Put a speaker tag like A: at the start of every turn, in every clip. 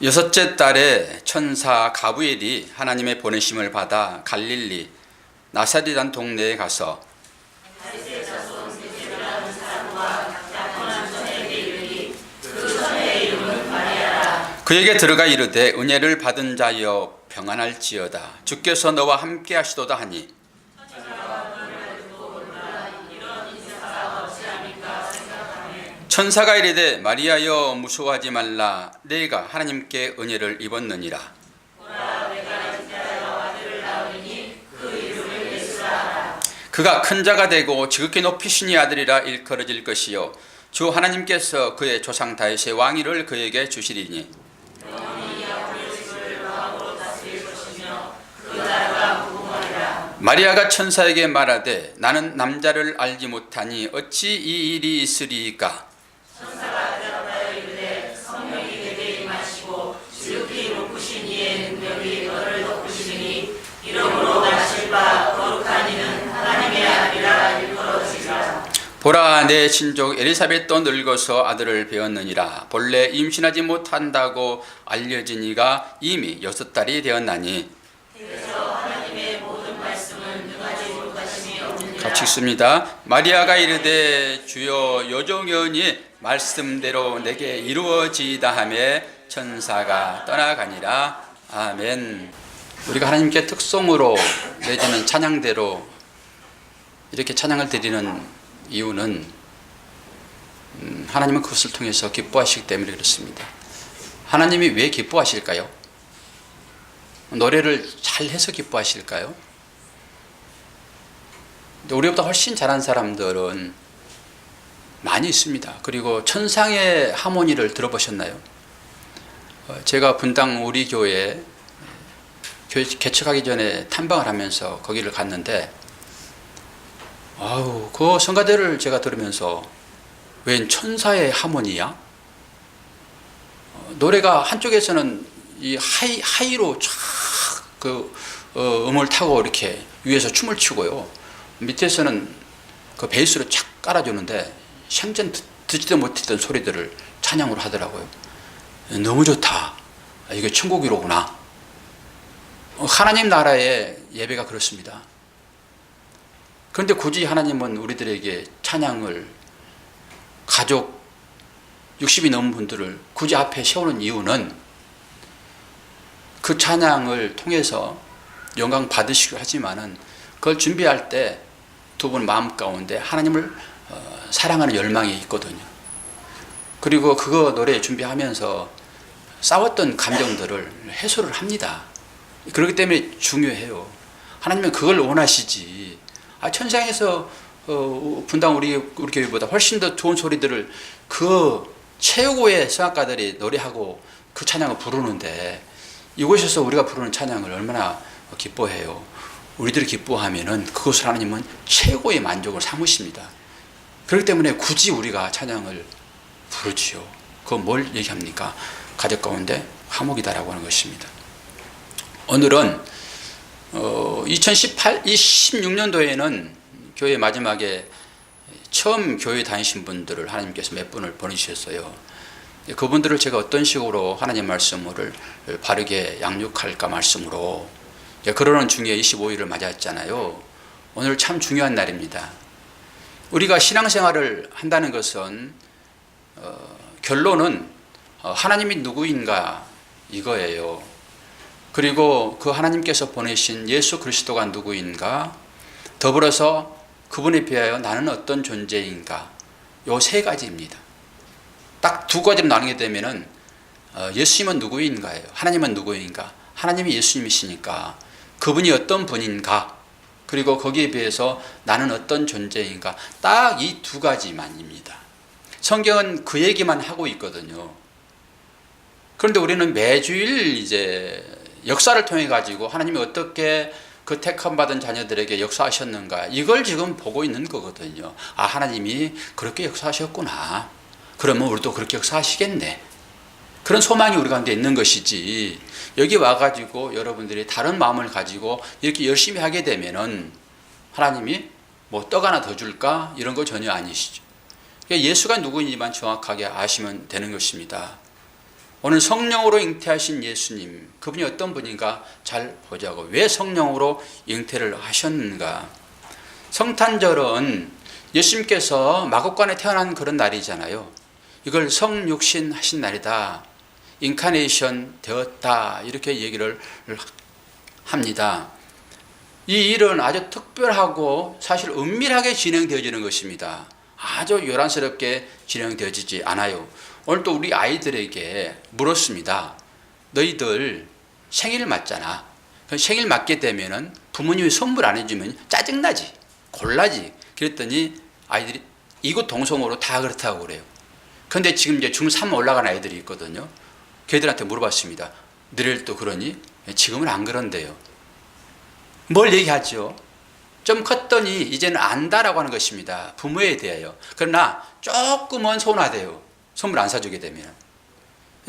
A: 여섯째 달에 천사 가브리엘이 하나님의 보내심을 받아 갈릴리 나사렛이라는 동네에 가서 그에게 들어가 이르되 은혜를 받은 자여 평안할지어다. 주께서 너와 함께 하시도다 하니 천사가 이르되 마리아여 무서워하지 말라. 내가 하나님께 은혜를 입었느니라. 그가 큰 자가 되고 지극히 높이시니 아들이라 일컬어질 것이요 주 하나님께서 그의 조상 다윗의 왕위를 그에게 주시리니 마리아가 천사에게 말하되 나는 남자를 알지 못하니 어찌 이 일이 있으리이까.
B: 천사가 대답하여 이르되 성령이 내게 임하시고 지극히 높으신 이의 능력이 너를 덮으시니 이러므로 나실 바 거룩한 이는 하나님의 아들이라 일컬어지리라.
A: 보라 내 친족 엘리사벳도 늙어서 아들을 배었느니라. 본래 임신하지 못한다고 알려진 이가 이미 6달이 되었나니. 같이 읽습니다. 마리아가 이르되 주여 요종연이 말씀대로 내게 이루어지이다 하며 천사가 떠나가니라. 아멘. 우리가 하나님께 특송으로 내지는 찬양대로 이렇게 찬양을 드리는 이유는 하나님은 그것을 통해서 기뻐하시기 때문에 그렇습니다. 하나님이 왜 기뻐하실까요? 노래를 잘해서 기뻐하실까요? 우리보다 훨씬 잘하는 사람들은 많이 있습니다. 그리고 천상의 하모니를 들어보셨나요? 제가 분당 우리 교회 개척하기 전에 탐방을 하면서 거기를 갔는데 그 성가대를 제가 들으면서 웬 천사의 하모니야? 노래가 한쪽에서는 이 하이로 쫙 음을 타고 이렇게 위에서 춤을 추고요. 밑에서는 그 베이스로 착 깔아주는데 생전 듣지도 못했던 소리들을 찬양으로 하더라고요. 너무 좋다. 이게 천국이로구나. 하나님 나라의 예배가 그렇습니다. 그런데 굳이 하나님은 우리들에게 찬양을 가족 60이 넘은 분들을 굳이 앞에 세우는 이유는 그 찬양을 통해서 영광 받으시기도 하지만은 그걸 준비할 때 두 분 마음 가운데 하나님을 사랑하는 열망이 있거든요. 그리고 그거 노래 준비하면서 싸웠던 감정들을 해소를 합니다. 그렇기 때문에 중요해요. 하나님은 그걸 원하시지. 천상에서 분당 우리 교회보다 훨씬 더 좋은 소리들을 그 최고의 성악가들이 노래하고 그 찬양을 부르는데 이곳에서 우리가 부르는 찬양을 얼마나 기뻐해요. 우리들이 기뻐하면은 그것을 하나님은 최고의 만족을 삼으십니다. 그렇기 때문에 굳이 우리가 찬양을 부르지요. 그건 뭘 얘기합니까? 가족 가운데 화목이다라고 하는 것입니다. 오늘은 16년도에는 교회 마지막에 처음 교회 다니신 분들을 하나님께서 몇 분을 보내주셨어요. 그분들을 제가 어떤 식으로 하나님 말씀을 바르게 양육할까 말씀으로 그러는 중에 25일을 맞았잖아요. 오늘 참 중요한 날입니다. 우리가 신앙생활을 한다는 것은 결론은 하나님이 누구인가 이거예요. 그리고 그 하나님께서 보내신 예수 그리스도가 누구인가, 더불어서 그분에 비하여 나는 어떤 존재인가, 요 세 가지입니다. 딱 두 가지로 나누게 되면은 예수님은 누구인가예요. 하나님은 누구인가. 하나님이 예수님이시니까 그분이 어떤 분인가, 그리고 거기에 비해서 나는 어떤 존재인가, 딱 이 두 가지만입니다. 성경은 그 얘기만 하고 있거든요. 그런데 우리는 매주일 이제 역사를 통해 가지고 하나님이 어떻게 그 택함 받은 자녀들에게 역사하셨는가, 이걸 지금 보고 있는 거거든요. 하나님이 그렇게 역사하셨구나. 그러면 우리도 그렇게 역사하시겠네. 그런 소망이 우리 가운데 있는 것이지, 여기 와가지고 여러분들이 다른 마음을 가지고 이렇게 열심히 하게 되면은 하나님이 뭐 떡 하나 더 줄까? 이런 거 전혀 아니시죠. 예수가 누구인지만 정확하게 아시면 되는 것입니다. 오늘 성령으로 잉태하신 예수님, 그분이 어떤 분인가 잘 보자고. 왜 성령으로 잉태를 하셨는가? 성탄절은 예수님께서 마구간에 태어난 그런 날이잖아요. 이걸 성육신 하신 날이다, 인카네이션 되었다, 이렇게 얘기를 합니다. 이 일은 아주 특별하고 사실 은밀하게 진행되어지는 것입니다. 아주 요란스럽게 진행되어지지 않아요. 오늘 또 우리 아이들에게 물었습니다. 너희들 생일 맞잖아. 생일 맞게 되면은 부모님이 선물 안 해주면 짜증나지, 골라지. 그랬더니 아이들이 이구동성으로 다 그렇다고 그래요. 그런데 지금 이제 중3 올라간 아이들이 있거든요. 걔들한테 물어봤습니다. 너희들 또 그러니? 지금은 안 그런데요. 뭘 얘기하죠? 좀 컸더니 이제는 안다라고 하는 것입니다. 부모에 대하여. 그러나 조금은 서운하대요. 선물 안 사주게 되면.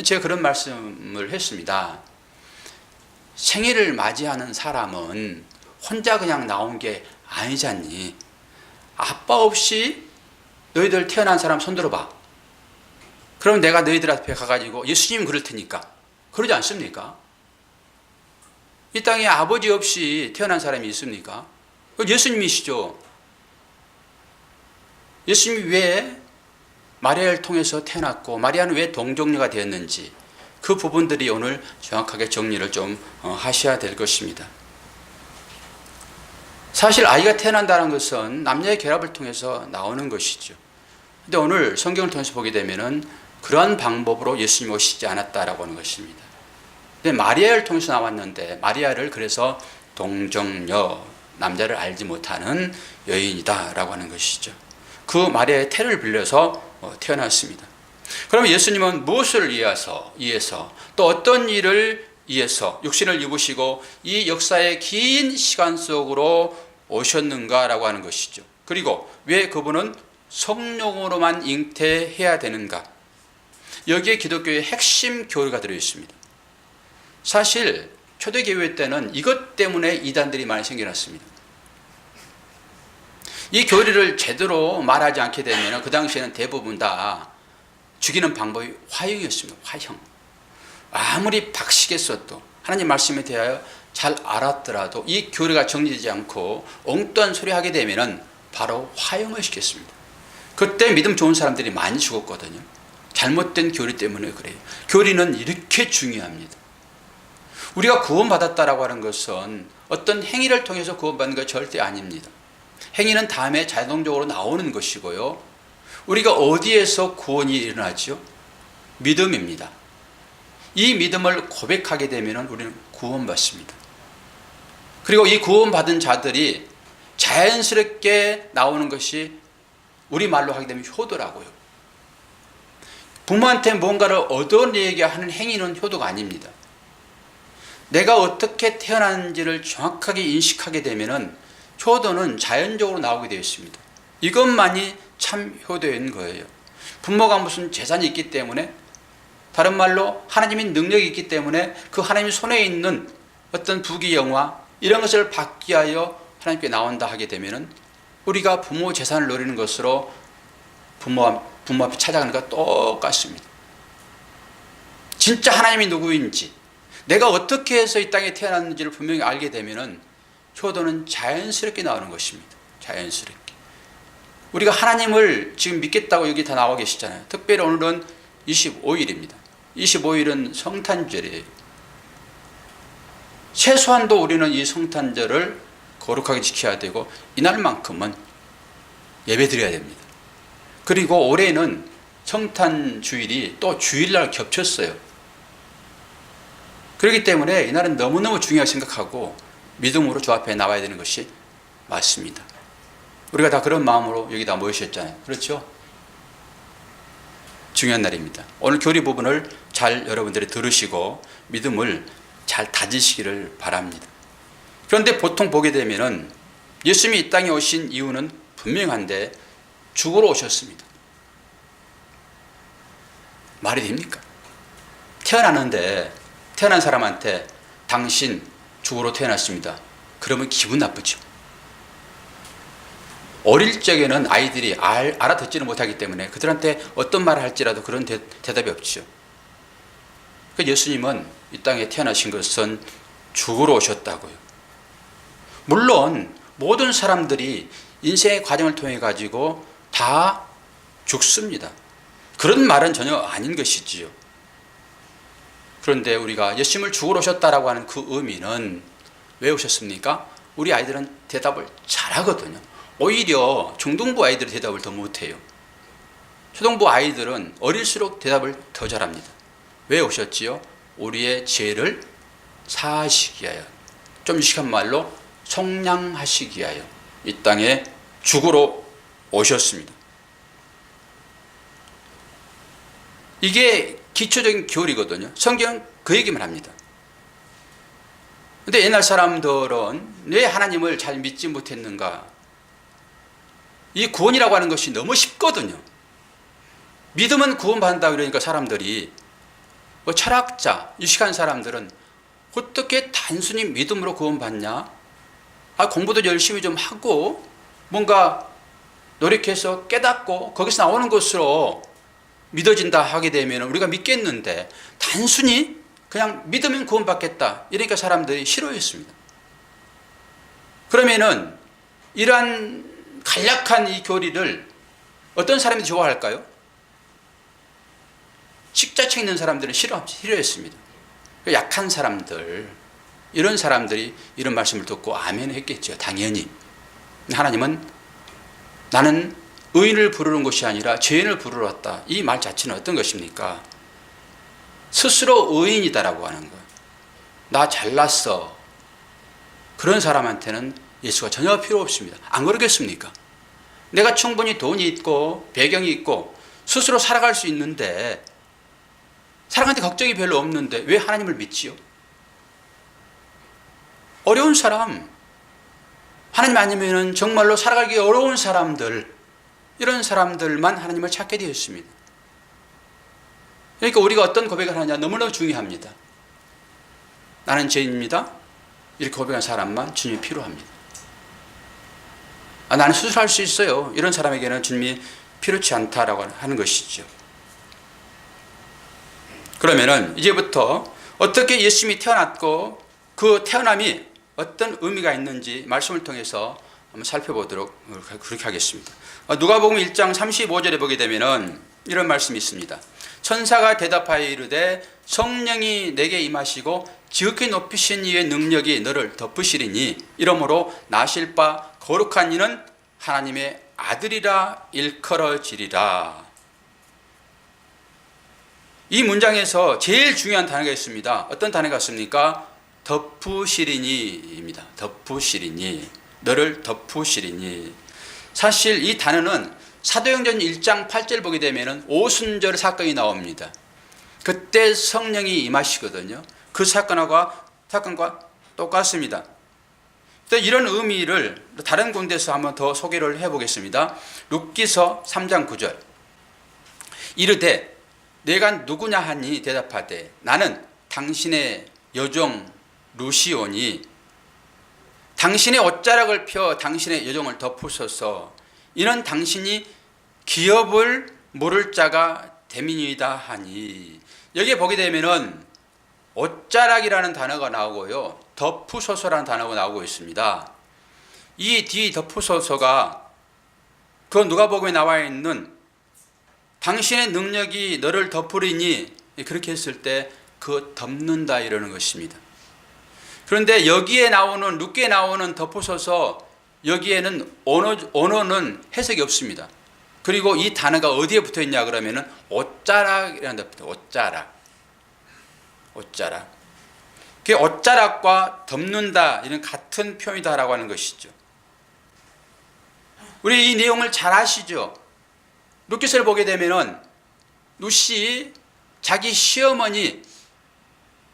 A: 제가 그런 말씀을 했습니다. 생일을 맞이하는 사람은 혼자 그냥 나온 게 아니잖니. 아빠 없이 너희들 태어난 사람 손들어봐. 그럼 내가 너희들 앞에 가가지고 예수님 그럴 테니까. 그러지 않습니까? 이 땅에 아버지 없이 태어난 사람이 있습니까? 예수님이시죠. 예수님이 왜 마리아를 통해서 태어났고 마리아는 왜 동정녀가 되었는지, 그 부분들이 오늘 정확하게 정리를 좀 하셔야 될 것입니다. 사실 아이가 태어난다는 것은 남녀의 결합을 통해서 나오는 것이죠. 근데 오늘 성경을 통해서 보게 되면은 그러한 방법으로 예수님이 오시지 않았다라고 하는 것입니다. 근데 마리아를 통해서 나왔는데, 마리아를 그래서 동정녀, 남자를 알지 못하는 여인이다라고 하는 것이죠. 그 마리아의 태를 빌려서 태어났습니다. 그러면 예수님은 무엇을 위해서 또 어떤 일을 위해서 육신을 입으시고 이 역사의 긴 시간 속으로 오셨는가라고 하는 것이죠. 그리고 왜 그분은 성령으로만 잉태해야 되는가? 여기에 기독교의 핵심 교리가 들어 있습니다. 사실 초대교회 때는 이것 때문에 이단들이 많이 생겨났습니다. 이 교리를 제대로 말하지 않게 되면 그 당시에는 대부분 다 죽이는 방법이 화형이었습니다. 화형. 아무리 박식에 써도 하나님 말씀에 대하여 잘 알았더라도 이 교리가 정리되지 않고 엉뚱한 소리 하게 되면 바로 화형을 시켰습니다. 그때 믿음 좋은 사람들이 많이 죽었거든요. 잘못된 교리 때문에 그래요. 교리는 이렇게 중요합니다. 우리가 구원받았다라고 하는 것은 어떤 행위를 통해서 구원받는 것 절대 아닙니다. 행위는 다음에 자동적으로 나오는 것이고요. 우리가 어디에서 구원이 일어나죠? 믿음입니다. 이 믿음을 고백하게 되면 우리는 구원받습니다. 그리고 이 구원받은 자들이 자연스럽게 나오는 것이 우리말로 하게 되면 효도라고요. 부모한테 뭔가를 얻어내게 하는 행위는 효도가 아닙니다. 내가 어떻게 태어났는지를 정확하게 인식하게 되면 효도는 자연적으로 나오게 되어 있습니다. 이것만이 참 효도인 거예요. 부모가 무슨 재산이 있기 때문에, 다른 말로 하나님의 능력이 있기 때문에 그 하나님 손에 있는 어떤 부귀영화 이런 것을 받기 위하여 하나님께 나온다 하게 되면 우리가 부모 재산을 노리는 것으로 부모 앞에 찾아가는 것과 똑같습니다. 진짜 하나님이 누구인지, 내가 어떻게 해서 이 땅에 태어났는지를 분명히 알게 되면 효도는 자연스럽게 나오는 것입니다. 자연스럽게. 우리가 하나님을 지금 믿겠다고 여기 다 나와 계시잖아요. 특별히 오늘은 25일입니다. 25일은 성탄절이에요. 최소한도 우리는 이 성탄절을 거룩하게 지켜야 되고 이날만큼은 예배 드려야 됩니다. 그리고 올해는 성탄 주일이 또 주일날 겹쳤어요. 그렇기 때문에 이날은 너무너무 중요하게 생각하고 믿음으로 주 앞에 나와야 되는 것이 맞습니다. 우리가 다 그런 마음으로 여기다 모이셨잖아요. 그렇죠? 중요한 날입니다. 오늘 교리 부분을 잘 여러분들이 들으시고 믿음을 잘 다지시기를 바랍니다. 그런데 보통 보게 되면은 예수님이 이 땅에 오신 이유는 분명한데 죽으러 오셨습니다. 말이 됩니까? 태어나는데 태어난 사람한테 당신 죽으러 태어났습니다. 그러면 기분 나쁘죠. 어릴 적에는 아이들이 알아듣지는 못하기 때문에 그들한테 어떤 말을 할지라도 그런 대답이 없죠. 그 예수님은 이 땅에 태어나신 것은 죽으러 오셨다고요. 물론 모든 사람들이 인생의 과정을 통해 가지고 다 죽습니다. 그런 말은 전혀 아닌 것이지요. 그런데 우리가 예수님을 죽으러 오셨다라고 하는 그 의미는 왜 오셨습니까? 우리 아이들은 대답을 잘하거든요. 오히려 중등부 아이들이 대답을 더 못해요. 초등부 아이들은 어릴수록 대답을 더 잘합니다. 왜 오셨지요? 우리의 죄를 사하시기 위하여, 좀 유식한 말로 속량하시기 위하여 이 땅에 죽으러 오셨습니다. 이게 기초적인 교리거든요. 성경은 그 얘기만 합니다. 근데 옛날 사람들은 왜 하나님을 잘 믿지 못했는가? 이 구원이라고 하는 것이 너무 쉽거든요. 믿으면 구원받는다 그러니까 사람들이, 철학자, 유식한 사람들은 어떻게 단순히 믿음으로 구원받냐? 공부도 열심히 좀 하고 뭔가 노력해서 깨닫고 거기서 나오는 것으로 믿어진다 하게 되면 우리가 믿겠는데, 단순히 그냥 믿으면 구원받겠다 이러니까 사람들이 싫어했습니다. 그러면은 이러한 간략한 이 교리를 어떤 사람이 좋아할까요? 식자체 있는 사람들은 싫어했습니다. 약한 사람들, 이런 사람들이 이런 말씀을 듣고 아멘 했겠죠. 당연히. 하나님은 나는 의인을 부르는 것이 아니라 죄인을 부르러 왔다. 이 말 자체는 어떤 것입니까? 스스로 의인이다라고 하는 거예요. 나 잘났어. 그런 사람한테는 예수가 전혀 필요 없습니다. 안 그러겠습니까? 내가 충분히 돈이 있고 배경이 있고 스스로 살아갈 수 있는데, 사람한테 걱정이 별로 없는데 왜 하나님을 믿지요? 어려운 사람, 하나님 아니면 정말로 살아가기 어려운 사람들, 이런 사람들만 하나님을 찾게 되었습니다. 그러니까 우리가 어떤 고백을 하느냐 너무나 중요합니다. 나는 죄인입니다. 이렇게 고백한 사람만 주님이 필요합니다. 나는 수술할 수 있어요. 이런 사람에게는 주님이 필요치 않다라고 하는 것이죠. 그러면은 이제부터 어떻게 예수님이 태어났고 그 태어남이 어떤 의미가 있는지 말씀을 통해서 한번 살펴보도록 그렇게 하겠습니다. 누가복음 1장 35절에 보게 되면은 이런 말씀이 있습니다. 천사가 대답하여 이르되 성령이 내게 임하시고 지극히 높이신 이의 능력이 너를 덮으시리니 이러므로 나실 바 거룩한 이는 하나님의 아들이라 일컬어지리라. 이 문장에서 제일 중요한 단어가 있습니다. 어떤 단어가 있습니까? 덮으시리니입니다. 덮으시리니, 너를 덮으시리니. 사실 이 단어는 사도행전 1장 8절 보게 되면 오순절 사건이 나옵니다. 그때 성령이 임하시거든요. 그 사건과 똑같습니다. 이런 의미를 다른 군데서 한번 더 소개를 해보겠습니다. 룻기서 3장 9절. 이르되 내가 누구냐 하니 대답하되 나는 당신의 여종 루시오니 당신의 옷자락을 펴 당신의 여종을 덮으소서. 이는 당신이 기업을 물을 자가 됨이니이다 하니. 여기에 보게 되면은 옷자락이라는 단어가 나오고요, 덮으소서라는 단어가 나오고 있습니다. 이 뒤 덮으소서가 그 누가복음에 나와 있는 당신의 능력이 너를 덮으리니, 그렇게 했을 때 그 덮는다 이러는 것입니다. 그런데 여기에 나오는, 룻기에 나오는 덮으소서, 여기에는 언어는 해석이 없습니다. 그리고 이 단어가 어디에 붙어 있냐 그러면은 옷자락이라는 데 붙어. 옷자락. 그게 옷자락과 덮는다 이런 같은 표현이다라고 하는 것이죠. 우리 이 내용을 잘 아시죠? 룻기서를 보게 되면은 룻이 자기 시어머니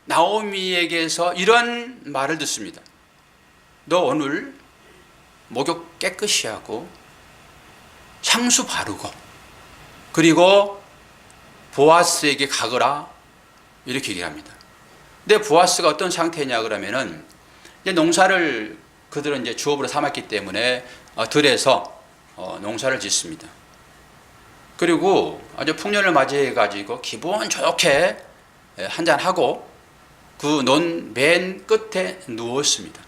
A: 나오미에게서 이런 말을 듣습니다. 너 오늘 목욕 깨끗이 하고 향수 바르고 그리고 보아스에게 가거라, 이렇게 얘기합니다. 근데 보아스가 어떤 상태냐 그러면은 이제 농사를 그들은 이제 주업으로 삼았기 때문에 들에서 농사를 짓습니다. 그리고 아주 풍년을 맞이해 가지고 기분 좋게 한잔하고 그 논 맨 끝에 누웠습니다.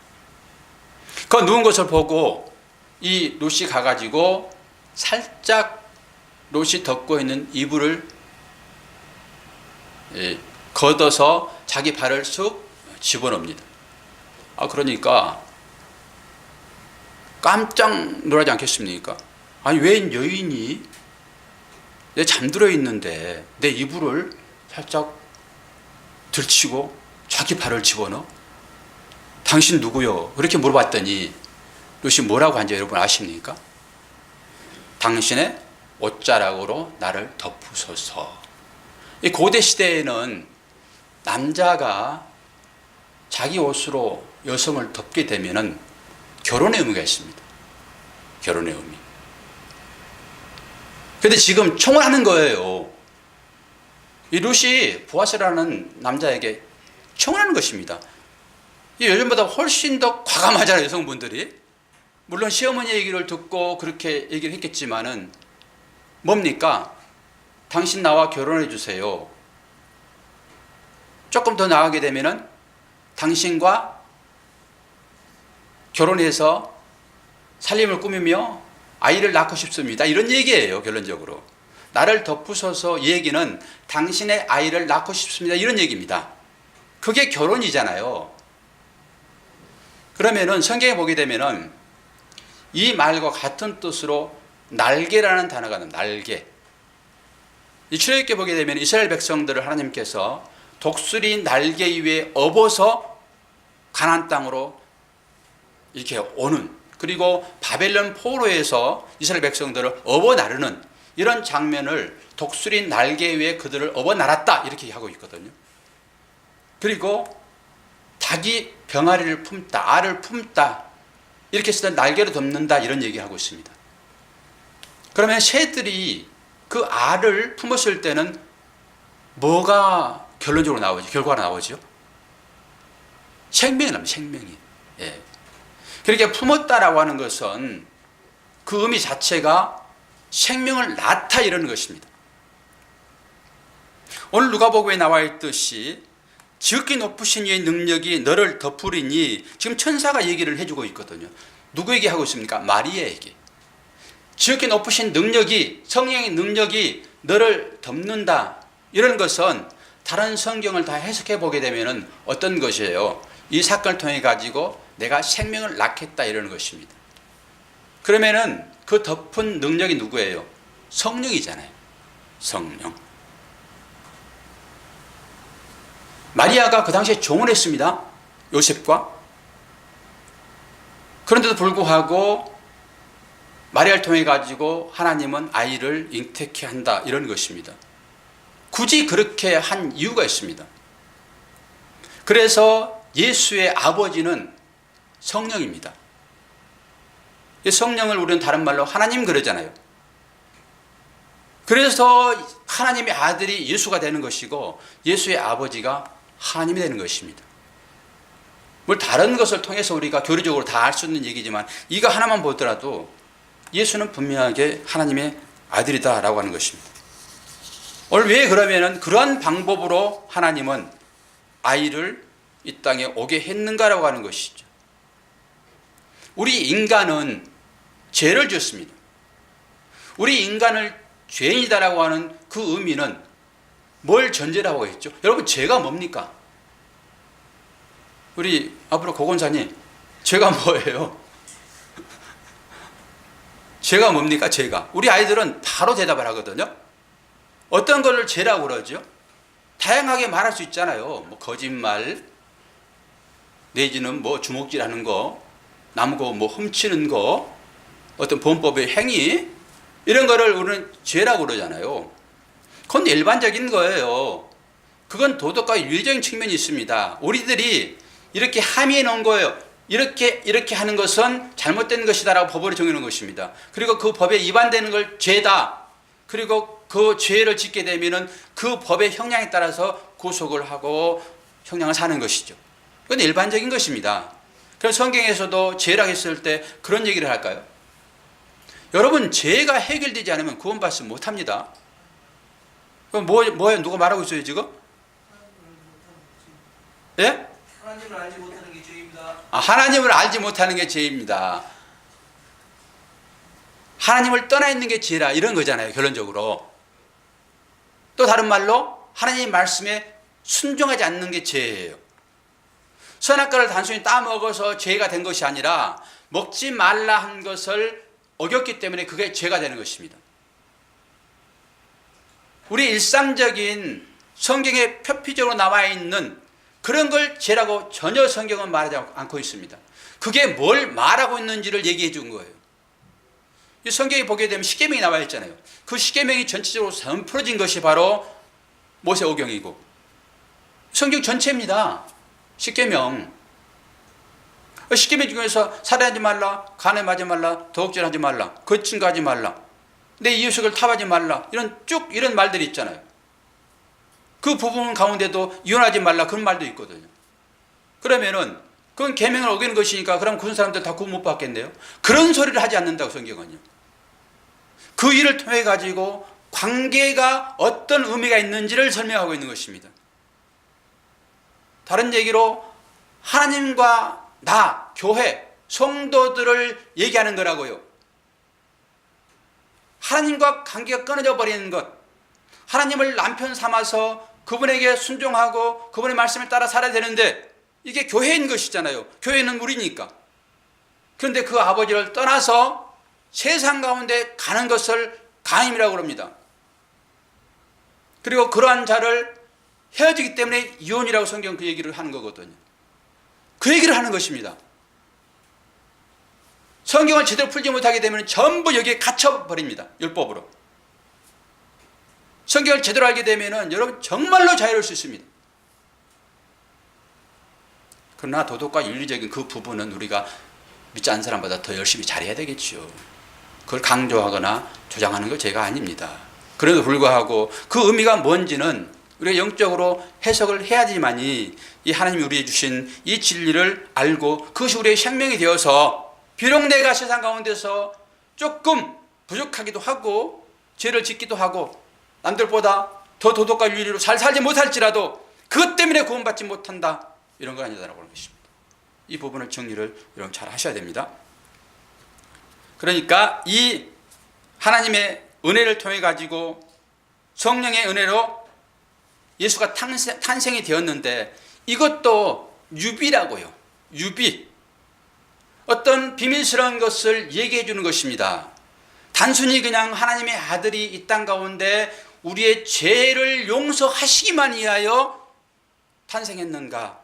A: 그 누운 것을 보고 이 롯이 가가지고 살짝 롯이 덮고 있는 이불을 걷어서 자기 발을 쑥 집어넣습니다. 그러니까 깜짝 놀라지 않겠습니까? 아니, 웬 여인이 내 잠들어 있는데 내 이불을 살짝 들치고 자기 발을 집어넣어? 당신 누구요? 그렇게 물어봤더니 롯이 뭐라고 한지 여러분 아십니까? 당신의 옷자락으로 나를 덮으소서. 이 고대 시대에는 남자가 자기 옷으로 여성을 덮게 되면은 결혼의 의미가 있습니다. 결혼의 의미. 그런데 지금 청혼하는 거예요. 이 롯이 보아스라는 남자에게 청혼하는 것입니다. 이 요즘보다 훨씬 더 과감하잖아요, 여성분들이. 물론 시어머니 얘기를 듣고 그렇게 얘기를 했겠지만은 뭡니까? 당신 나와 결혼해 주세요. 조금 더 나아가게 되면은 당신과 결혼해서 살림을 꾸미며 아이를 낳고 싶습니다. 이런 얘기예요, 결론적으로. 나를 덮으소서 얘기는 당신의 아이를 낳고 싶습니다. 이런 얘기입니다. 그게 결혼이잖아요. 그러면은 성경에 보게 되면은 이 말과 같은 뜻으로 날개라는 단어가 나옵니다. 날개. 이 출애굽기에 보게 되면 이스라엘 백성들을 하나님께서 독수리 날개 위에 업어서 가나안 땅으로 이렇게 오는, 그리고 바벨론 포로에서 이스라엘 백성들을 업어 나르는 이런 장면을 독수리 날개 위에 그들을 업어 날았다 이렇게 하고 있거든요. 그리고 닭이 병아리를 품다, 알을 품다 이렇게 해서 날개를 덮는다 이런 얘기하고 있습니다. 그러면 새들이 그 알을 품었을 때는 뭐가 결론적으로 나오죠? 결과가 나오죠? 생명이 납니다. 생명이. 예. 그렇게 품었다라고 하는 것은 그 의미 자체가 생명을 낳다 이러는 것입니다. 오늘 누가복음에 나와 있듯이 지극히 높으신 이의 능력이 너를 덮으리니 지금 천사가 얘기를 해주고 있거든요. 누구에게 하고 있습니까? 마리아에게. 지극히 높으신 능력이, 성령의 능력이 너를 덮는다 이런 것은 다른 성경을 다 해석해 보게 되면 어떤 것이에요? 이 사건을 통해 가지고 내가 생명을 낳겠다 이러는 것입니다. 그러면은 그 덮은 능력이 누구예요? 성령이잖아요. 성령. 마리아가 그 당시에 종혼했습니다. 요셉과. 그런데도 불구하고 마리아를 통해 가지고 하나님은 아이를 잉태케 한다 이런 것입니다. 굳이 그렇게 한 이유가 있습니다. 그래서 예수의 아버지는 성령입니다. 이 성령을 우리는 다른 말로 하나님 그러잖아요. 그래서 하나님의 아들이 예수가 되는 것이고 예수의 아버지가 하나님이 되는 것입니다. 뭘 다른 것을 통해서 우리가 교리적으로 다 알 수 있는 얘기지만 이거 하나만 보더라도 예수는 분명하게 하나님의 아들이다라고 하는 것입니다. 오늘 왜 그러면은 그러한 방법으로 하나님은 아이를 이 땅에 오게 했는가라고 하는 것이죠. 우리 인간은 죄를 지었습니다. 우리 인간을 죄인이다라고 하는 그 의미는 뭘 전제라고 했죠? 여러분, 죄가 뭡니까? 우리 앞으로 고건사님, 죄가 뭐예요? 죄가 뭡니까? 죄가. 우리 아이들은 바로 대답을 하거든요. 어떤 걸 죄라고 그러죠? 다양하게 말할 수 있잖아요. 뭐 거짓말, 내지는 뭐 주먹질하는 거, 남고 뭐 훔치는 거, 어떤 범법의 행위, 이런 거를 우리는 죄라고 그러잖아요. 그건 일반적인 거예요. 그건 도덕과 윤리적인 측면이 있습니다. 우리들이 이렇게 함의해 놓은 거예요. 이렇게 하는 것은 잘못된 것이다라고 법으로 정해놓은 것입니다. 그리고 그 법에 위반되는 걸 죄다. 그리고 그 죄를 짓게 되면은 그 법의 형량에 따라서 구속을 하고 형량을 사는 것이죠. 그건 일반적인 것입니다. 그럼 성경에서도 죄라고 했을 때 그런 얘기를 할까요? 여러분, 죄가 해결되지 않으면 구원받지 못합니다. 그럼 뭐예요? 누가 말하고 있어요 지금? 예?
C: 하나님을 알지 못하는 게 죄입니다.
A: 하나님을 알지 못하는 게 죄입니다. 하나님을 떠나 있는 게 죄라 이런 거잖아요. 결론적으로. 또 다른 말로 하나님의 말씀에 순종하지 않는 게 죄예요. 선악과를 단순히 따먹어서 죄가 된 것이 아니라 먹지 말라 한 것을 어겼기 때문에 그게 죄가 되는 것입니다. 우리 일상적인 성경에 표피적으로 나와 있는 그런 걸 죄라고 전혀 성경은 말하지 않고 있습니다. 그게 뭘 말하고 있는지를 얘기해 준 거예요. 이 성경에 보게 되면 십계명이 나와 있잖아요. 그 십계명이 전체적으로 선풀어진 것이 바로 모세오경이고 성경 전체입니다. 십계명. 십계명 중에서 살해하지 말라, 간음하지 말라, 도둑질하지 말라, 거친 거 하지 말라, 내 이웃을 탐하지 말라, 이런 쭉 이런 말들이 있잖아요. 그 부분 가운데도 이혼하지 말라 그런 말도 있거든요. 그러면은 그건 계명을 어기는 것이니까 그럼 그런 사람들 다 구원 못 받겠네요. 그런 소리를 하지 않는다고 성경은요. 그 일을 통해 가지고 관계가 어떤 의미가 있는지를 설명하고 있는 것입니다. 다른 얘기로 하나님과 나, 교회, 성도들을 얘기하는 거라고요. 하나님과 관계가 끊어져 버리는 것, 하나님을 남편 삼아서 그분에게 순종하고 그분의 말씀을 따라 살아야 되는데 이게 교회인 것이잖아요. 교회는 우리니까. 그런데 그 아버지를 떠나서 세상 가운데 가는 것을 간음이라고 합니다. 그리고 그러한 자를 헤어지기 때문에 이혼이라고 성경 그 얘기를 하는 거거든요. 그 얘기를 하는 것입니다. 성경을 제대로 풀지 못하게 되면 전부 여기에 갇혀버립니다. 율법으로. 성경을 제대로 알게 되면 여러분 정말로 자유로울 수 있습니다. 그러나 도덕과 윤리적인 그 부분은 우리가 믿지 않는 사람보다 더 열심히 잘해야 되겠죠. 그걸 강조하거나 조장하는 건 제가 아닙니다. 그래도 불구하고 그 의미가 뭔지는 우리가 영적으로 해석을 해야지만이 이 하나님이 우리에게 주신 이 진리를 알고 그것이 우리의 생명이 되어서 비록 내가 세상 가운데서 조금 부족하기도 하고 죄를 짓기도 하고 남들보다 더 도덕과 윤리로 잘 살지 못할지라도 그것 때문에 구원받지 못한다 이런 건 아니다라고 하는 것입니다. 이 부분을 정리를 여러분 잘 하셔야 됩니다. 그러니까 이 하나님의 은혜를 통해 가지고 성령의 은혜로 예수가 탄생이 되었는데 이것도 유비라고요. 유비. 어떤 비밀스러운 것을 얘기해 주는 것입니다. 단순히 그냥 하나님의 아들이 이 땅 가운데 우리의 죄를 용서하시기만 위하여 탄생했는가?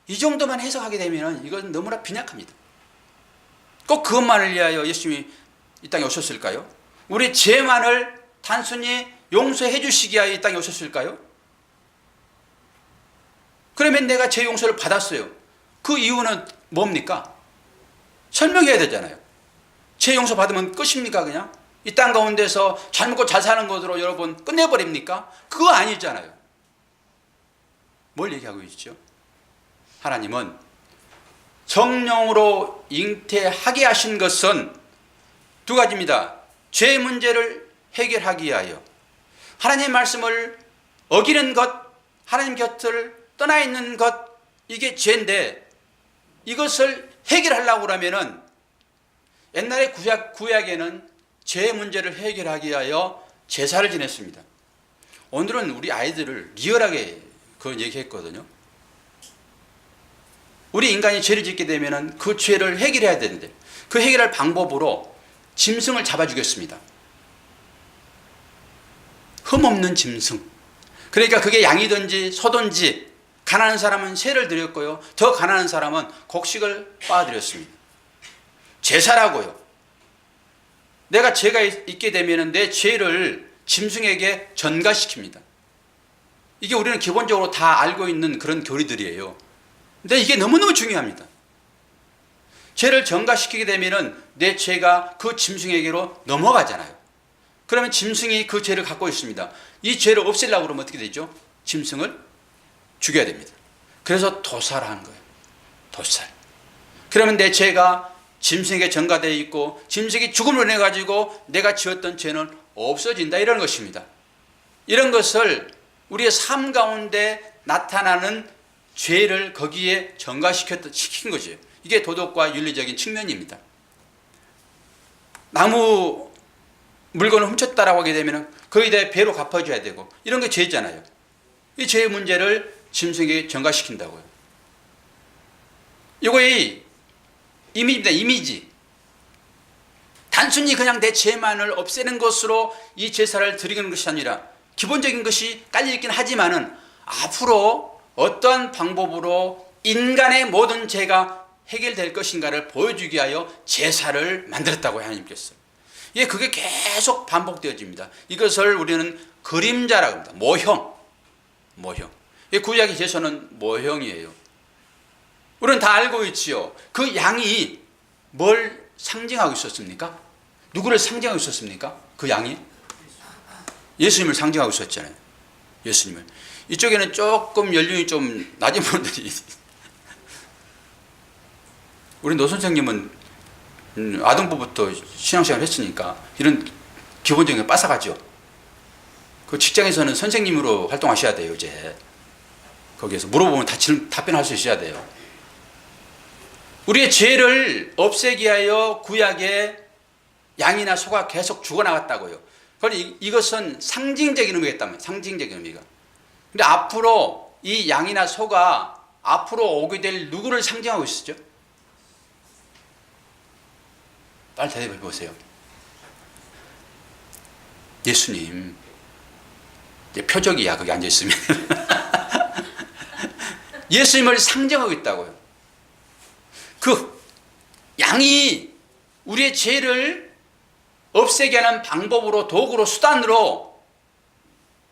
A: 이 정도만 해석하게 되면 이건 너무나 빈약합니다. 꼭 그것만을 위하여 예수님이 이 땅에 오셨을까요? 우리 죄만을 단순히 용서해 주시기 위하여 이 땅에 오셨을까요? 그러면 내가 죄 용서를 받았어요. 그 이유는 뭡니까? 설명해야 되잖아요. 죄 용서 받으면 끝입니까 그냥? 이 땅 가운데서 잘 먹고 잘 사는 것으로 여러분 끝내버립니까? 그거 아니잖아요. 뭘 얘기하고 있죠? 하나님은 성령으로 잉태하게 하신 것은 두 가지입니다. 죄 문제를 해결하기 위하여 하나님의 말씀을 어기는 것, 하나님 곁을 떠나 있는 것, 이게 죄인데 이것을 해결하려고 하면은 옛날에 구약에는 죄 문제를 해결하기 위하여 제사를 지냈습니다. 오늘은 우리 아이들을 리얼하게 그걸 얘기했거든요. 우리 인간이 죄를 짓게 되면은 그 죄를 해결해야 되는데 그 해결할 방법으로 짐승을 잡아 죽였습니다. 흠없는 짐승. 그러니까 그게 양이든지 소든지 가난한 사람은 새를 드렸고요. 더 가난한 사람은 곡식을 빻아드렸습니다. 제사라고요. 내가 죄가 있게 되면 내 죄를 짐승에게 전가시킵니다. 이게 우리는 기본적으로 다 알고 있는 그런 교리들이에요. 근데 이게 너무너무 중요합니다. 죄를 전가시키게 되면 내 죄가 그 짐승에게로 넘어가잖아요. 그러면 짐승이 그 죄를 갖고 있습니다. 이 죄를 없애려고 그러면 어떻게 되죠? 짐승을 죽여야 됩니다. 그래서 도살하는 거예요. 도살. 그러면 내 죄가 짐승에게 전가되어 있고 짐승이 죽음을 인해 가지고 내가 지었던 죄는 없어진다 이런 것입니다. 이런 것을 우리의 삶 가운데 나타나는 죄를 거기에 시킨 거죠. 이게 도덕과 윤리적인 측면입니다. 나무 물건을 훔쳤다라고 하게 되면 거기에 대해 배로 갚아줘야 되고 이런 게 죄잖아요. 이 죄의 문제를 짐승에게 전가시킨다고요. 이거의 이미지입니다. 이미지. 단순히 그냥 내 죄만을 없애는 것으로 이 제사를 드리는 것이 아니라 기본적인 것이 깔려있긴 하지만은 앞으로 어떠한 방법으로 인간의 모든 죄가 해결될 것인가를 보여주기 위하여 제사를 만들었다고 하나님께서. 예, 그게 계속 반복되어집니다. 이것을 우리는 그림자라고 합니다. 모형. 이 구약의 제사는 모형이에요. 우리는 다 알고 있지요. 그 양이 뭘 상징하고 있었습니까? 누구를 상징하고 있었습니까? 그 양이? 예수님을 상징하고 있었잖아요. 예수님을. 이쪽에는 조금 연륜이 좀 낮은 분들이 우리 노 선생님은 아동부부터 신앙생활을 했으니까 이런 기본적인 게 빠삭하죠. 그 직장에서는 선생님으로 활동하셔야 돼요. 이제 거기에서 물어보면 답변할 수 있어야 돼요. 우리의 죄를 없애기 위하여 구약에 양이나 소가 계속 죽어나갔다고요. 그러니 이것은 상징적인 의미가 있다면 상징적인 의미가. 근데 앞으로 이 양이나 소가 앞으로 오게 될 누구를 상징하고 있었죠? 빨리 대답해 보세요. 예수님. 이제 표적이야, 거기 앉아있으면. 예수님을 상징하고 있다고요. 그 양이 우리의 죄를 없애게 하는 방법으로, 도구로, 수단으로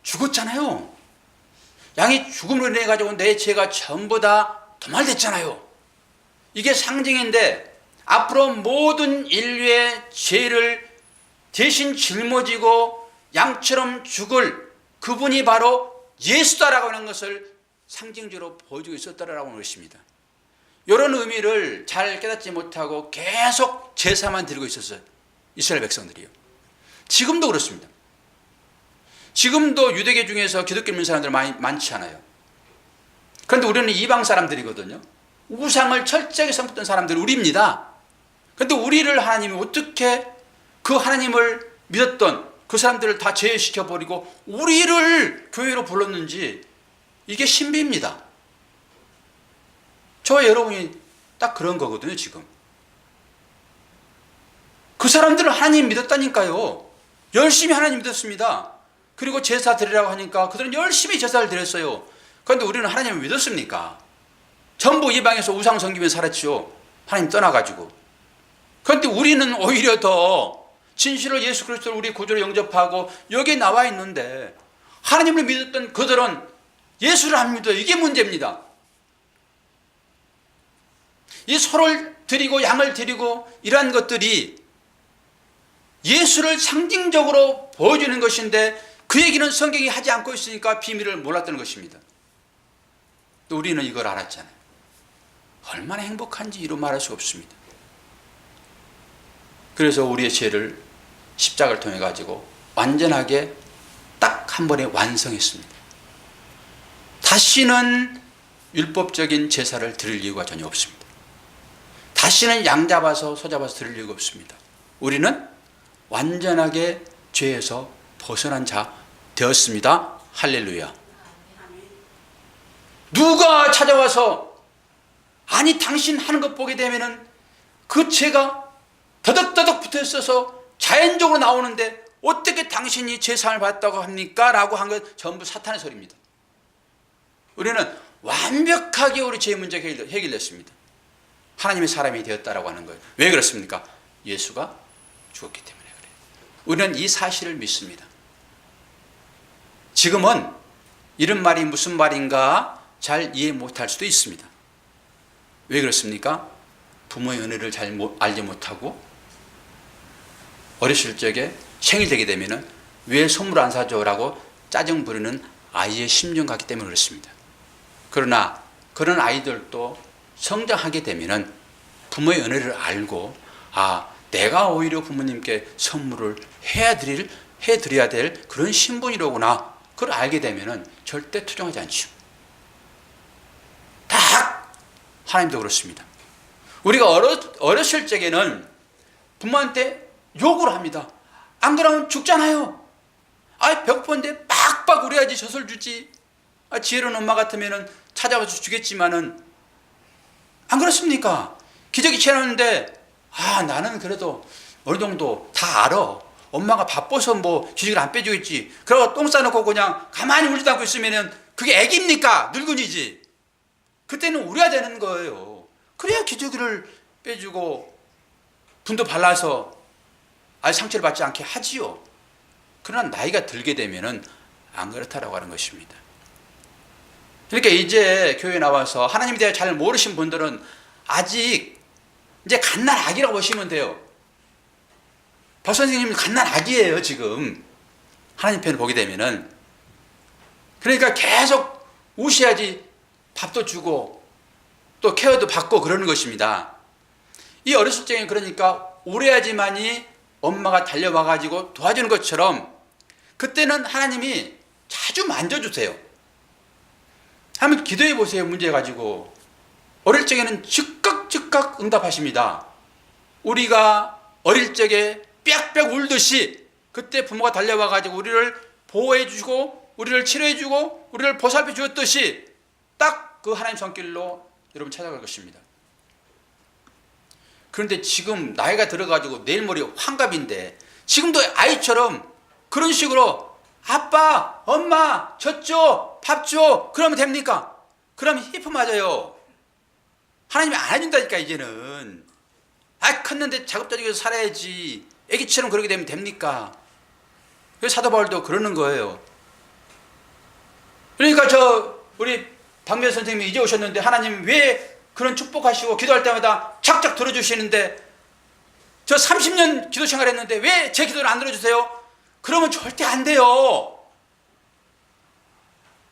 A: 죽었잖아요. 양이 죽음으로 인해 가지고 내 죄가 전부 다 도말됐잖아요. 이게 상징인데 앞으로 모든 인류의 죄를 대신 짊어지고 양처럼 죽을 그분이 바로 예수다라고 하는 것을 상징적으로 보여주고 있었다라고 하는 것입니다. 이런 의미를 잘 깨닫지 못하고 계속 제사만 드리고 있었어요. 이스라엘 백성들이요. 지금도 그렇습니다. 지금도 유대계 중에서 기독교 믿는 사람들 많지 않아요. 그런데 우리는 이방 사람들이거든요. 우상을 철저하게 섬겼던 사람들이 우리입니다. 그런데 우리를 하나님이 어떻게 그 하나님을 믿었던 그 사람들을 다 제외시켜버리고 우리를 교회로 불렀는지 이게 신비입니다. 저와 여러분이 딱 그런 거거든요. 지금 그 사람들은 하나님 믿었다니까요. 열심히 하나님 믿었습니다. 그리고 제사 드리라고 하니까 그들은 열심히 제사를 드렸어요. 그런데 우리는 하나님을 믿었습니까? 전부 이방에서 우상 섬기며 살았죠. 하나님 떠나가지고. 그런데 우리는 오히려 더 진실로 예수 그리스도를 우리 구주로 영접하고 여기에 나와 있는데 하나님을 믿었던 그들은 예수를 안 믿어요. 이게 문제입니다. 이 소를 드리고 양을 드리고 이러한 것들이 예수를 상징적으로 보여주는 것인데 그 얘기는 성경이 하지 않고 있으니까 비밀을 몰랐던 것입니다. 또 우리는 이걸 알았잖아요. 얼마나 행복한지 이루 말할 수 없습니다. 그래서 우리의 죄를 십자가를 통해 가지고 완전하게 딱 한 번에 완성했습니다. 다시는 율법적인 제사를 드릴 이유가 전혀 없습니다. 다시는 양 잡아서 소 잡아서 드릴 이유가 없습니다. 우리는 완전하게 죄에서 벗어난 자 되었습니다. 할렐루야. 누가 찾아와서 아니 당신 하는 것 보게 되면은 그 죄가 더덕더덕 붙어 있어서 자연적으로 나오는데 어떻게 당신이 제사를 받았다고 합니까? 라고 한 건 전부 사탄의 소리입니다. 우리는 완벽하게 우리 죄의 문제가 해결됐습니다. 하나님의 사람이 되었다라고 하는 거예요. 왜 그렇습니까? 예수가 죽었기 때문에 그래요. 우리는 이 사실을 믿습니다. 지금은 이런 말이 무슨 말인가 잘 이해 못할 수도 있습니다. 왜 그렇습니까? 부모의 은혜를 잘 알지 못하고 어렸을 적에 생일 되게 되면은 왜 선물 안 사줘라고 짜증 부리는 아이의 심정 같기 때문에 그렇습니다. 그러나 그런 아이들도 성장하게 되면은 부모의 은혜를 알고 내가 오히려 부모님께 선물을 해드려야 될 그런 신분이로구나. 그걸 알게 되면은 절대 투정하지 않죠. 하나님도 그렇습니다. 우리가 어렸을 적에는 부모한테 욕을 합니다. 안 그러면 죽잖아요. 배고픈데 빡빡 우려야지 젖을 주지. 지혜로운 엄마 같으면 찾아와서 주겠지만은 안 그렇습니까? 기저귀 채우는데 나는 그래도 어느 정도 다 알아. 엄마가 바빠서 뭐 기저귀를 안 빼주겠지. 그러고 똥 싸놓고 그냥 가만히 울지도 않고 있으면은 그게 애기입니까? 늙은이지. 그때는 우려야 되는 거예요. 그래야 기저귀를 빼주고 분도 발라서 상처를 받지 않게 하지요. 그러나 나이가 들게 되면은 안 그렇다라고 하는 것입니다. 그러니까 이제 교회에 나와서 하나님에 대해 잘 모르신 분들은 아직 이제 갓난 아기라고 보시면 돼요. 박 선생님은 갓난 아기예요, 지금. 하나님 편을 보게 되면은. 그러니까 계속 우셔야지 밥도 주고 또 케어도 받고 그러는 것입니다. 이 어렸을 적에 그러니까 울어야지만이 엄마가 달려와가지고 도와주는 것처럼 그때는 하나님이 자주 만져주세요. 한번 기도해 보세요. 문제 가지고 어릴 적에는 즉각 응답하십니다. 우리가 어릴 적에 빽빽 울듯이 그때 부모가 달려와가지고 우리를 보호해 주고 우리를 치료해 주고 우리를 보살펴 주었듯이 딱 그 하나님 손길로 여러분 찾아갈 것입니다. 그런데 지금 나이가 들어가지고 내일 모레 환갑인데 지금도 아이처럼 그런 식으로 아빠, 엄마, 젖 줘, 밥 줘 그러면 됩니까? 그러면 히프 맞아요. 하나님이 안 해준다니까 이제는. 컸는데 자급자족해서 살아야지. 애기처럼 그렇게 되면 됩니까? 그래서 사도 바울도 그러는 거예요. 그러니까 우리 박명 선생님이 이제 오셨는데 하나님 왜 그런 축복하시고 기도할 때마다 착착 들어주시는데 저 30년 기도 생활했는데 왜 제 기도를 안 들어주세요? 그러면 절대 안 돼요.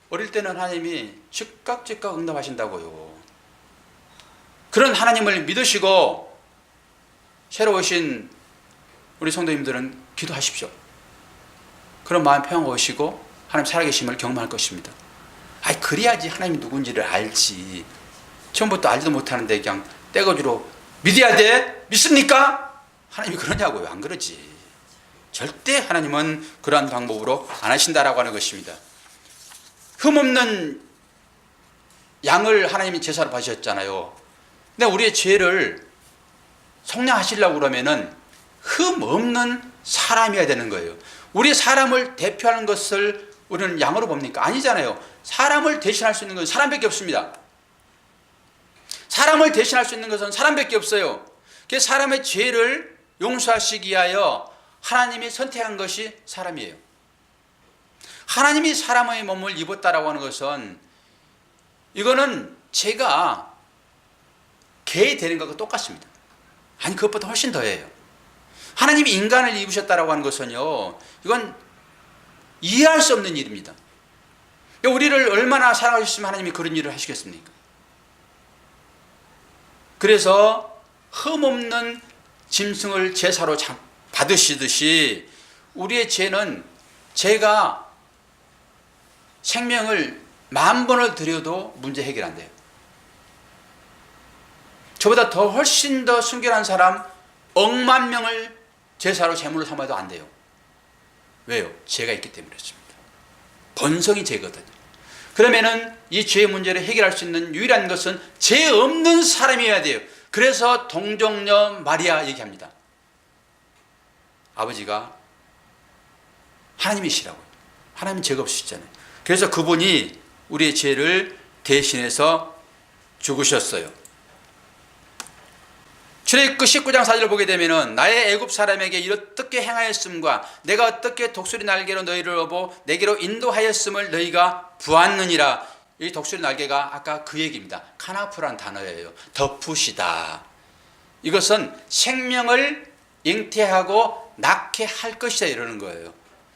A: 어릴 때는 하나님이 즉각 응답하신다고요. 그런 하나님을 믿으시고 새로 오신 우리 성도님들은 기도하십시오. 그런 마음 평안 오시고 하나님 살아계심을 경험할 것입니다. 그래야지 하나님이 누군지를 알지. 처음부터 알지도 못하는데 그냥 떼거지로 믿어야 돼? 믿습니까? 하나님이 그러냐고요. 안 그러지. 절대 하나님은 그러한 방법으로 안 하신다라고 하는 것입니다. 흠없는 양을 하나님이 제사로 받으셨잖아요. 근데 우리의 죄를 속량하시려고 그러면은 흠없는 사람이어야 되는 거예요. 우리 사람을 대표하는 것을 우리는 양으로 봅니까? 아니잖아요. 사람을 대신할 수 있는 것은 사람밖에 없습니다. 사람을 대신할 수 있는 것은 사람밖에 없어요. 그래서 사람의 죄를 용서하시기 위하여 하나님이 선택한 것이 사람이에요. 하나님이 사람의 몸을 입었다라고 하는 것은 이거는 제가 개 되는 것과 똑같습니다. 아니 그것보다 훨씬 더해요. 하나님이 인간을 입으셨다라고 하는 것은요, 이건 이해할 수 없는 일입니다. 우리를 얼마나 사랑하셨으면 하나님이 그런 일을 하시겠습니까? 그래서 흠없는 짐승을 제사로 받으시듯이 우리의 죄는 제가 생명을 10,000번을 드려도 문제 해결 안 돼요. 저보다 더 훨씬 더 순결한 사람 10,000,000명을 제사로 제물로 삼아도 안 돼요. 왜요? 죄가 있기 때문에 그렇습니다. 본성이 죄거든요. 그러면은 이 죄의 문제를 해결할 수 있는 유일한 것은 죄 없는 사람이어야 돼요. 그래서 동정녀 마리아 얘기합니다. 아버지가 하나님이시라고요. 하나님은 죄가 없으시잖아요. 그래서 그분이 우리의 죄를 대신해서 죽으셨어요. 출애굽기 19장 4절을 보게 되면은 나의 애굽 사람에게 어떻게 행하였음과 내가 어떻게 독수리 날개로 너희를 업어 내게로 인도하였음을 너희가 보았느니라. 이 독수리 날개가 아까 그 얘기입니다. 카나프란 단어예요. 덮으시다. 이것은 생명을 잉태하고 낳게 할 것이다 이러는 거예요.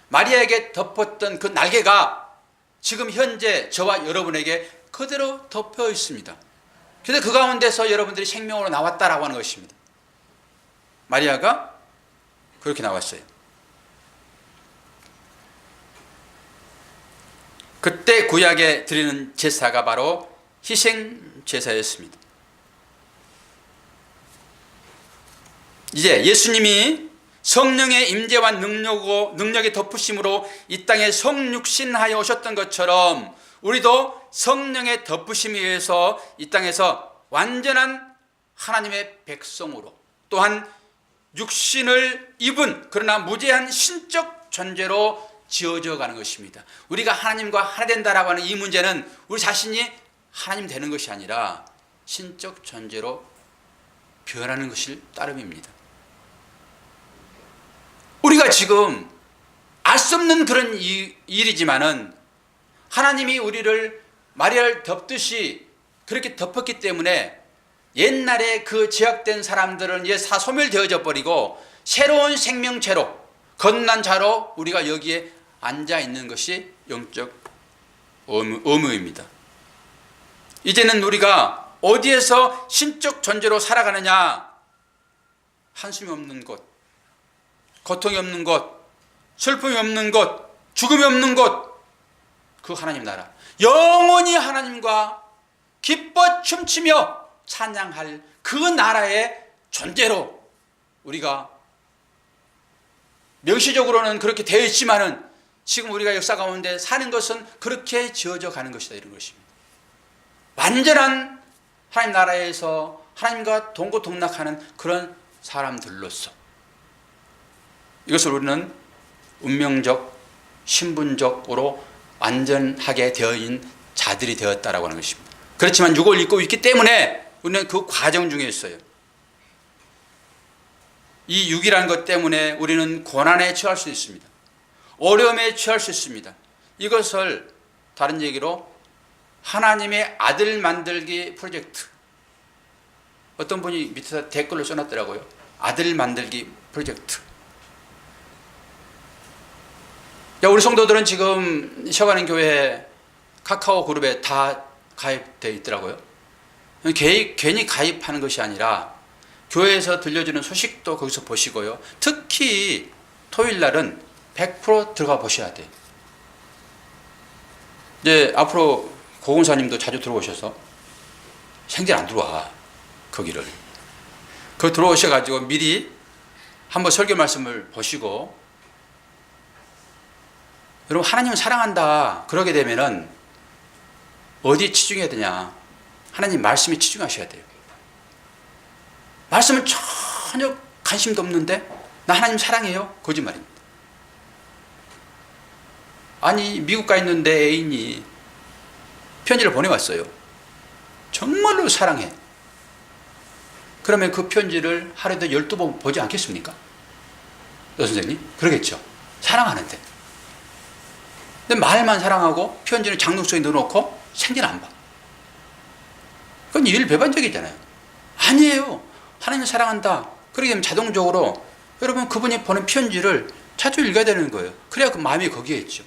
A: 마리아에게 덮었던 그 날개가 지금 현재 저와 여러분에게 그대로 덮여 있습니다. 그래서 그 가운데서 여러분들이 생명으로 나왔다라고 하는 것입니다. 마리아가 그렇게 나왔어요. 그때 구약에 드리는 제사가 바로 희생 제사였습니다. 이제 예수님이 성령의 임재와 능력의 덮으심으로 이 땅에 성육신하여 오셨던 것처럼 우리도 성령의 덮으심에 의해서 이 땅에서 완전한 하나님의 백성으로, 또한 육신을 입은 그러나 무죄한 신적 존재로 지어져 가는 것입니다. 우리가 하나님과 하나 된다라고 하는 이 문제는 우리 자신이 하나님 되는 것이 아니라 신적 존재로 변하는 것일 따름입니다. 우리가 지금 알 수 없는 그런 일이지만은 하나님이 우리를 마리아를 덮듯이 그렇게 덮었기 때문에 옛날에 그 제약된 사람들은 이제 다 소멸되어져 버리고 새로운 생명체로, 거듭난 자로 우리가 여기에 앉아 있는 것이 영적 의무입니다. 이제는 우리가 어디에서 신적 존재로 살아가느냐? 한숨이 없는 곳, 고통이 없는 곳, 슬픔이 없는 곳, 죽음이 없는 곳, 그 하나님 나라, 영원히 하나님과 기뻐 춤추며 찬양할 그 나라의 존재로 우리가 명시적으로는 그렇게 되어 있지만은 지금 우리가 역사 가운데 사는 것은 그렇게 지어져 가는 것이다, 이런 것입니다. 완전한 하나님 나라에서 하나님과 동고동락하는 그런 사람들로서 이것을 우리는 운명적, 신분적으로 완전하게 되어 있는 자들이 되었다라고 하는 것입니다. 그렇지만 육을 입고 있기 때문에 우리는 그 과정 중에 있어요. 이 육이라는 것 때문에 우리는 고난에 처할 수 있습니다. 어려움에 처할 수 있습니다. 이것을 다른 얘기로 하나님의 아들 만들기 프로젝트, 어떤 분이 밑에서 댓글로 써놨더라고요. 아들 만들기 프로젝트. 우리 성도들은 지금 쉬어가는 교회 카카오 그룹에 다 가입되어 있더라고요. 괜히 가입하는 것이 아니라 교회에서 들려주는 소식도 거기서 보시고요. 특히 토요일 날은 100% 들어가 보셔야 돼요. 이제 앞으로 고공사님도 자주 들어오셔서 생전 안 들어와, 거기를. 그 들어오셔가지고 미리 한번 설교 말씀을 보시고, 여러분 하나님을 사랑한다 그러게 되면은 어디에 치중해야 되냐? 하나님 말씀에 치중하셔야 돼요. 말씀은 전혀 관심도 없는데 나 하나님 사랑해요? 거짓말입니다. 아니 미국 가 있는데 애인이 편지를 보내왔어요. 정말로 사랑해. 그러면 그 편지를 하루에도 12번 보지 않겠습니까? 선생님? 그러겠죠. 사랑하는데. 근데 말만 사랑하고 편지를 장롱 속에 넣어놓고 생전 안 봐. 그건 일배반적이잖아요. 아니에요. 하나님을 사랑한다. 그러게 되면 자동적으로 여러분 그분이 보낸 편지를 자주 읽어야 되는 거예요. 그래야 그 마음이 거기에 있죠.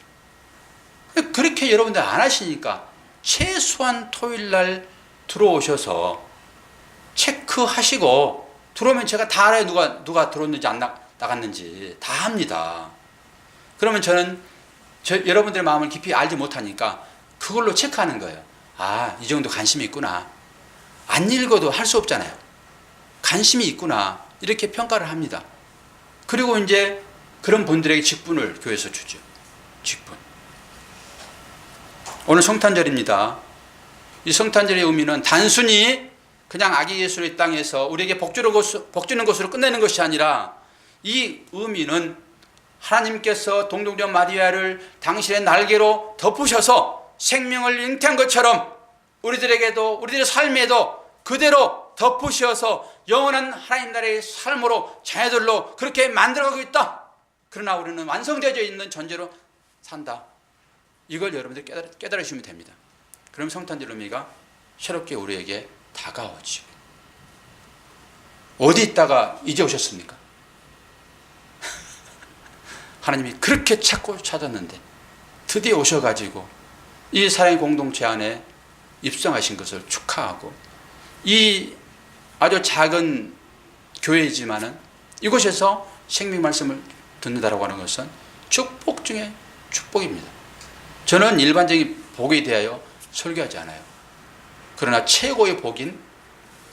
A: 그렇게 여러분들 안 하시니까 최소한 토요일날 들어오셔서 체크하시고, 들어오면 제가 다 알아요. 누가 들어왔는지 안 나갔는지 다 합니다. 그러면 저는 여러분들의 마음을 깊이 알지 못하니까 그걸로 체크하는 거예요. 아, 이 정도 관심이 있구나. 안 읽어도 할 수 없잖아요. 관심이 있구나. 이렇게 평가를 합니다. 그리고 이제 그런 분들에게 직분을 교회에서 주죠. 직분. 오늘 성탄절입니다. 이 성탄절의 의미는 단순히 그냥 아기 예수의 땅에서 우리에게 복주는 것으로 끝내는 것이 아니라, 이 의미는 하나님께서 동정녀 마리아를 당신의 날개로 덮으셔서 생명을 잉태한 것처럼 우리들에게도, 우리들의 삶에도 그대로 덮으셔서 영원한 하나님 나라의 삶으로, 자녀들로 그렇게 만들어가고 있다. 그러나 우리는 완성되어져 있는 존재로 산다. 이걸 여러분들 깨달으시면 됩니다. 그럼 성탄절 의미가 새롭게 우리에게 다가오죠. 어디 있다가 이제 오셨습니까? 하나님이 그렇게 찾고 찾았는데 드디어 오셔가지고 이 사랑의 공동체 안에 입성하신 것을 축하하고, 이 아주 작은 교회이지만은 이곳에서 생명 말씀을 듣는다라고 하는 것은 축복 중에 축복입니다. 저는 일반적인 복에 대하여 설교하지 않아요. 그러나 최고의 복인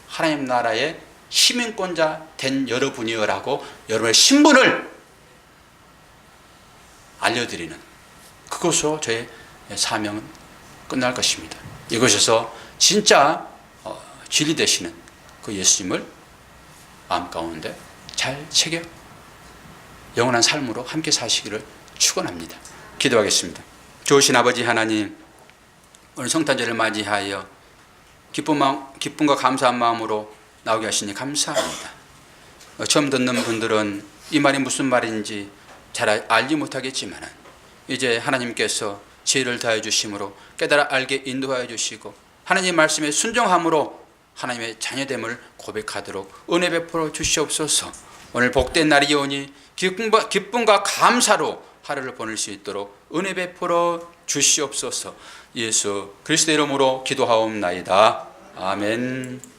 A: 하나님 나라의 시민권자 된 여러분이여라고 여러분의 신분을 알려드리는 그것으로 저의 사명은 끝날 것입니다. 이것에서 진짜 진리 되시는 그 예수님을 마음 가운데 잘 새겨 영원한 삶으로 함께 사시기를 축원합니다. 기도하겠습니다. 좋으신 아버지 하나님, 오늘 성탄절을 맞이하여 기쁨과 감사한 마음으로 나오게 하시니 감사합니다. 처음 듣는 분들은 이 말이 무슨 말인지 잘 알지 못하겠지만 이제 하나님께서 지혜를 다해 주심으로 깨달아 알게 인도하여 주시고 하나님 말씀에 순종함으로 하나님의 자녀됨을 고백하도록 은혜 베풀어 주시옵소서. 오늘 복된 날이 오니 기쁨과 감사로 하루를 보낼 수 있도록 은혜 베풀어 주시옵소서. 예수 그리스도 이름으로 기도하옵나이다. 아멘.